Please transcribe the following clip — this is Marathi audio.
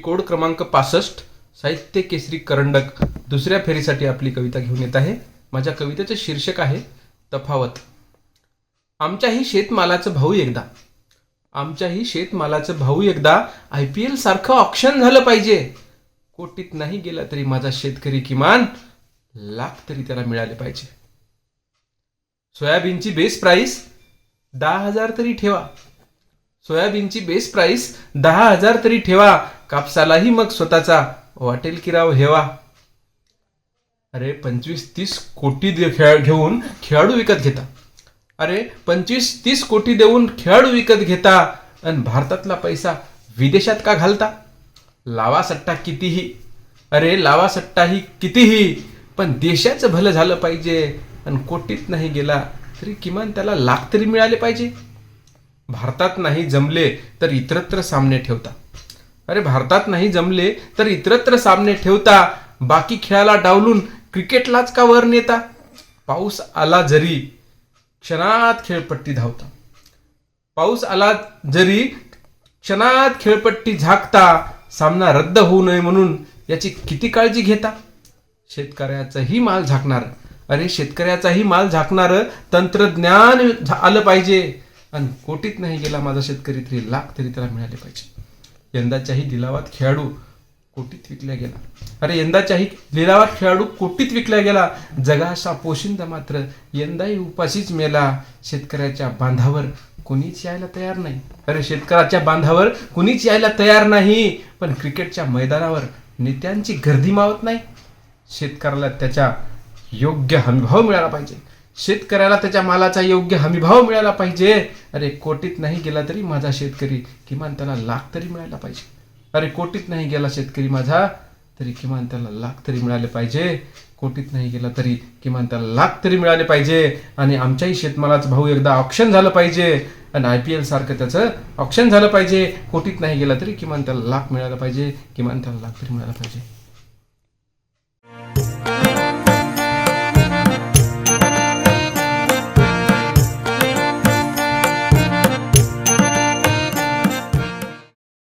कोड क्रमांक 65 साहित्य केसरी करंडक दुसऱ्या फेरीसाठी आपली कविता घेऊन येत आहे. माझ्या कवितेचे शीर्षक आहे तफावत. आमच्याही शेतमालाचं भाऊ एकदा IPL सारखं ऑक्शन झालं पाहिजे. कोटीत नाही गेला तरी माझा शेतकरी किमान लाख तरी त्याला मिळाले पाहिजे. सोयाबीनची बेस प्राइस 10,000 तरी ठेवा. सोयाबीनची बेस प्राइस 10,000 तरी ठेवा. कापसालाही मग स्वतःचा वाटेल की राव हेवा. अरे 25-30 कोटी घेऊन खेळाडू विकत घेता. 25-30 कोटी देऊन खेळाडू विकत घेता आणि भारतातला पैसा विदेशात का घालता. लावा सट्टा कितीही पण देशाचं भलं झालं पाहिजे. आणि कोटीत नाही गेला तरी किमान त्याला लाख तरी मिळाले पाहिजे. भारतात नाही जमले तर इतरत्र सामने ठेवता. बाकी खेळाला डावलून क्रिकेटलाच का वर नेता. पाऊस आला जरी क्षणात खेळपट्टी झाकता. सामना रद्द होऊ नये म्हणून याची किती काळजी घेता. शेतकऱ्याचाही माल झाकणार तंत्रज्ञान आलं पाहिजे. आणि कोटीत नाही गेला माझा शेतकरी तरी लाख तरी त्याला मिळाले पाहिजे. यंदाच्याही लिलावात खेळाडू कोटीत विकला गेला. जगाचा पोशिंदा मात्र यंदाही उपाशीच मेला. शेतकऱ्याच्या बांधावर कुणीच यायला तयार नाही. पण क्रिकेटच्या मैदानावर नेत्यांची गर्दी मावत नाही. शेतकऱ्याला त्याच्या योग्य हमीभाव मिळाला पाहिजे. शेतकऱ्याला त्याच्या मालाचा योग्य हमीभाव मिळाला पाहिजे. कोटीत नाही गेला तरी माझा शेतकरी किमान त्याला लाख तरी मिळायला पाहिजे. कोटीत नाही गेला शेतकरी माझा तरी किमान त्याला लाख तरी मिळाले पाहिजे. कोटीत नाही गेला तरी किमान त्याला लाख तरी मिळाले पाहिजे. आणि आमच्याही शेतमालाचं भाऊ एकदा ऑक्शन झालं पाहिजे. आणि IPL सारखं त्याचं ऑक्शन झालं पाहिजे. कोटीत नाही गेला तरी किमान त्याला लाख मिळायला पाहिजे. किमान त्याला लाख तरी मिळायला पाहिजे.